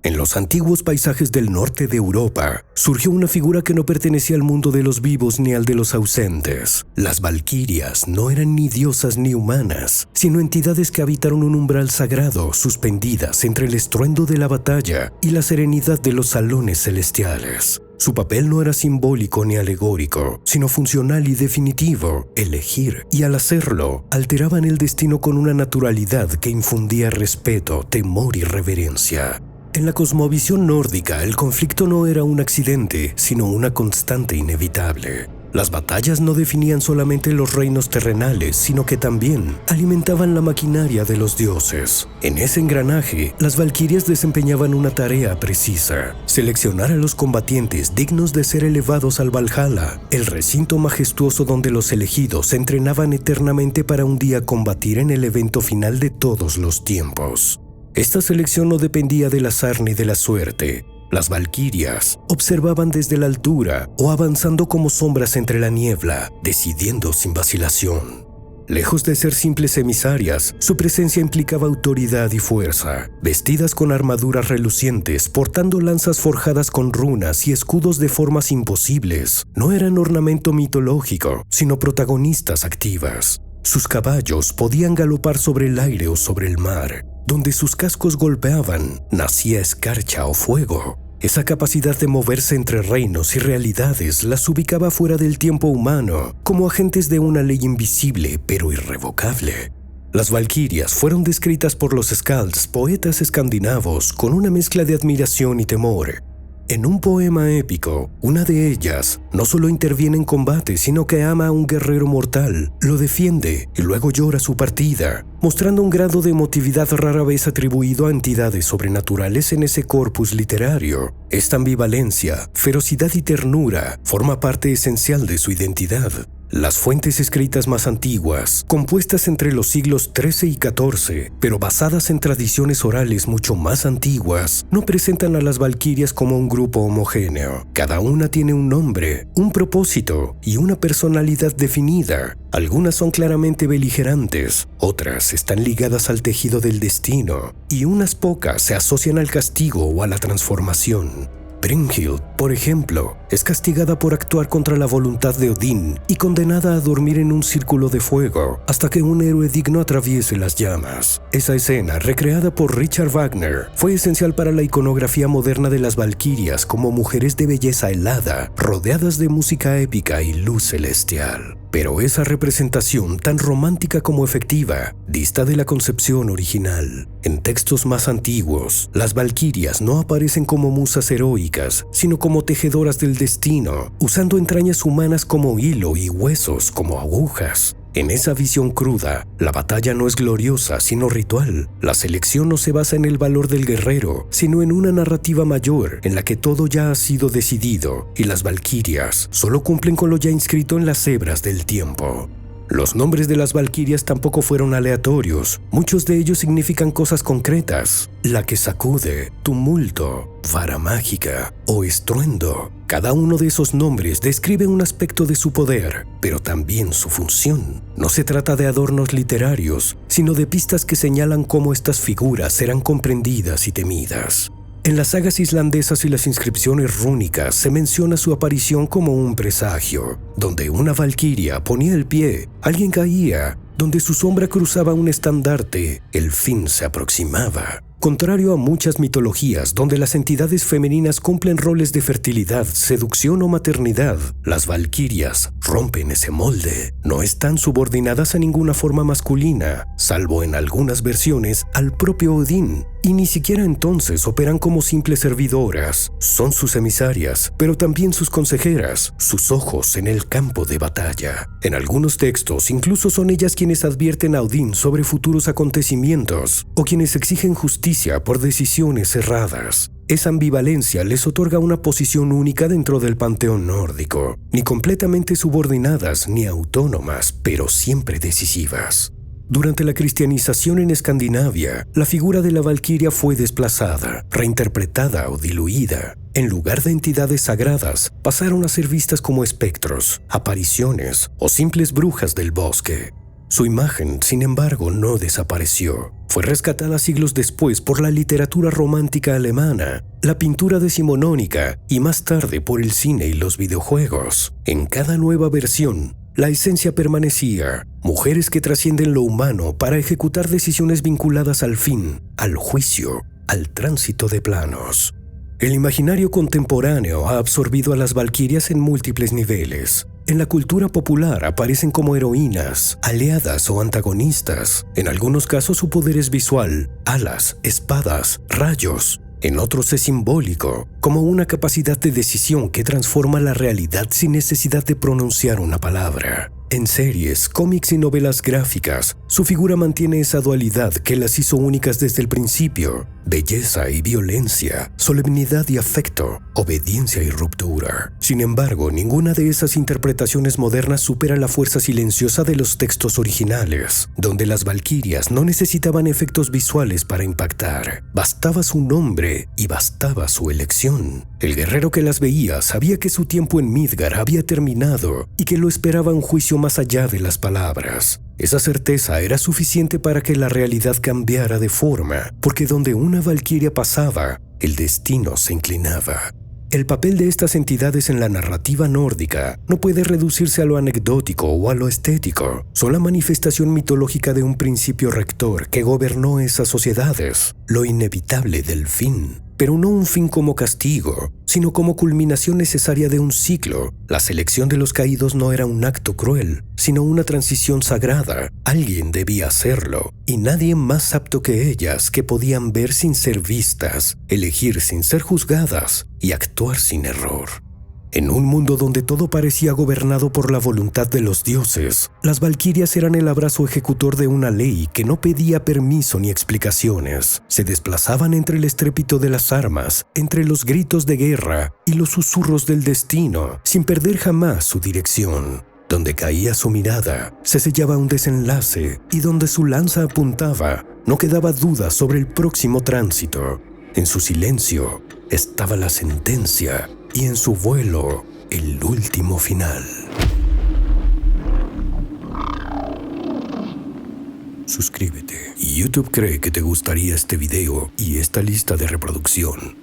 En los antiguos paisajes del norte de Europa, surgió una figura que no pertenecía al mundo de los vivos ni al de los ausentes. Las valquirias no eran ni diosas ni humanas, sino entidades que habitaron un umbral sagrado, suspendidas entre el estruendo de la batalla y la serenidad de los salones celestiales. Su papel no era simbólico ni alegórico, sino funcional y definitivo. Elegir, y al hacerlo, alteraban el destino con una naturalidad que infundía respeto, temor y reverencia. En la cosmovisión nórdica, el conflicto no era un accidente, sino una constante inevitable. Las batallas no definían solamente los reinos terrenales, sino que también alimentaban la maquinaria de los dioses. En ese engranaje, las valquirias desempeñaban una tarea precisa: seleccionar a los combatientes dignos de ser elevados al Valhalla, el recinto majestuoso donde los elegidos se entrenaban eternamente para un día combatir en el evento final de todos los tiempos. Esta selección no dependía del azar ni de la suerte. Las valquirias observaban desde la altura o avanzando como sombras entre la niebla, decidiendo sin vacilación. Lejos de ser simples emisarias, su presencia implicaba autoridad y fuerza. Vestidas con armaduras relucientes, portando lanzas forjadas con runas y escudos de formas imposibles, no eran ornamento mitológico, sino protagonistas activas. Sus caballos podían galopar sobre el aire o sobre el mar. Donde sus cascos golpeaban, nacía escarcha o fuego. Esa capacidad de moverse entre reinos y realidades las ubicaba fuera del tiempo humano, como agentes de una ley invisible pero irrevocable. Las valquirias fueron descritas por los skalds, poetas escandinavos, con una mezcla de admiración y temor. En un poema épico, una de ellas no solo interviene en combate, sino que ama a un guerrero mortal, lo defiende y luego llora su partida, mostrando un grado de emotividad rara vez atribuido a entidades sobrenaturales en ese corpus literario. Esta ambivalencia, ferocidad y ternura forma parte esencial de su identidad. Las fuentes escritas más antiguas, compuestas entre los siglos XIII y XIV, pero basadas en tradiciones orales mucho más antiguas, no presentan a las valquirias como un grupo homogéneo. Cada una tiene un nombre, un propósito y una personalidad definida. Algunas son claramente beligerantes, otras están ligadas al tejido del destino, y unas pocas se asocian al castigo o a la transformación. Brynhild, por ejemplo, es castigada por actuar contra la voluntad de Odín y condenada a dormir en un círculo de fuego hasta que un héroe digno atraviese las llamas. Esa escena, recreada por Richard Wagner, fue esencial para la iconografía moderna de las valquirias como mujeres de belleza helada, rodeadas de música épica y luz celestial. Pero esa representación, tan romántica como efectiva, dista de la concepción original. En textos más antiguos, las valquirias no aparecen como musas heroicas, sino como tejedoras del destino, usando entrañas humanas como hilo y huesos como agujas. En esa visión cruda, la batalla no es gloriosa, sino ritual. La selección no se basa en el valor del guerrero, sino en una narrativa mayor en la que todo ya ha sido decidido, y las valquirias solo cumplen con lo ya inscrito en las hebras del tiempo. Los nombres de las valquirias tampoco fueron aleatorios. Muchos de ellos significan cosas concretas: la que sacude, tumulto, vara mágica o estruendo. Cada uno de esos nombres describe un aspecto de su poder, pero también su función. No se trata de adornos literarios, sino de pistas que señalan cómo estas figuras serán comprendidas y temidas. En las sagas islandesas y las inscripciones rúnicas se menciona su aparición como un presagio. Donde una valquiria ponía el pie, alguien caía. Donde su sombra cruzaba un estandarte, el fin se aproximaba. Contrario a muchas mitologías donde las entidades femeninas cumplen roles de fertilidad, seducción o maternidad, las valquirias rompen ese molde. No están subordinadas a ninguna forma masculina, salvo en algunas versiones al propio Odín, y ni siquiera entonces operan como simples servidoras. Son sus emisarias, pero también sus consejeras, sus ojos en el campo de batalla. En algunos textos incluso son ellas quienes advierten a Odín sobre futuros acontecimientos o quienes exigen justicia por decisiones erradas. Esa ambivalencia les otorga una posición única dentro del panteón nórdico, ni completamente subordinadas ni autónomas, pero siempre decisivas. Durante la cristianización en Escandinavia, la figura de la valquiria fue desplazada, reinterpretada o diluida. En lugar de entidades sagradas, pasaron a ser vistas como espectros, apariciones o simples brujas del bosque. Su imagen, sin embargo, no desapareció. Fue rescatada siglos después por la literatura romántica alemana, la pintura decimonónica y más tarde por el cine y los videojuegos. En cada nueva versión, la esencia permanecía: mujeres que trascienden lo humano para ejecutar decisiones vinculadas al fin, al juicio, al tránsito de planos. El imaginario contemporáneo ha absorbido a las valquirias en múltiples niveles. En la cultura popular aparecen como heroínas, aliadas o antagonistas. En algunos casos su poder es visual: alas, espadas, rayos. En otros es simbólico, como una capacidad de decisión que transforma la realidad sin necesidad de pronunciar una palabra. En series, cómics y novelas gráficas, su figura mantiene esa dualidad que las hizo únicas desde el principio: belleza y violencia, solemnidad y afecto, obediencia y ruptura. Sin embargo, ninguna de esas interpretaciones modernas supera la fuerza silenciosa de los textos originales, donde las valquirias no necesitaban efectos visuales para impactar. Bastaba su nombre y bastaba su elección. El guerrero que las veía sabía que su tiempo en Midgard había terminado y que lo esperaba un juicio más allá de las palabras. Esa certeza era suficiente para que la realidad cambiara de forma, porque donde una valquiria pasaba, el destino se inclinaba. El papel de estas entidades en la narrativa nórdica no puede reducirse a lo anecdótico o a lo estético. Son la manifestación mitológica de un principio rector que gobernó esas sociedades: lo inevitable del fin. Pero no un fin como castigo, sino como culminación necesaria de un ciclo. La selección de los caídos no era un acto cruel, sino una transición sagrada. Alguien debía hacerlo, y nadie más apto que ellas, que podían ver sin ser vistas, elegir sin ser juzgadas y actuar sin error. En un mundo donde todo parecía gobernado por la voluntad de los dioses, las valquirias eran el abrazo ejecutor de una ley que no pedía permiso ni explicaciones. Se desplazaban entre el estrépito de las armas, entre los gritos de guerra y los susurros del destino, sin perder jamás su dirección. Donde caía su mirada, se sellaba un desenlace, y donde su lanza apuntaba, no quedaba duda sobre el próximo tránsito. En su silencio estaba la sentencia, y en su vuelo, el último final. Suscríbete. YouTube cree que te gustaría este video y esta lista de reproducción.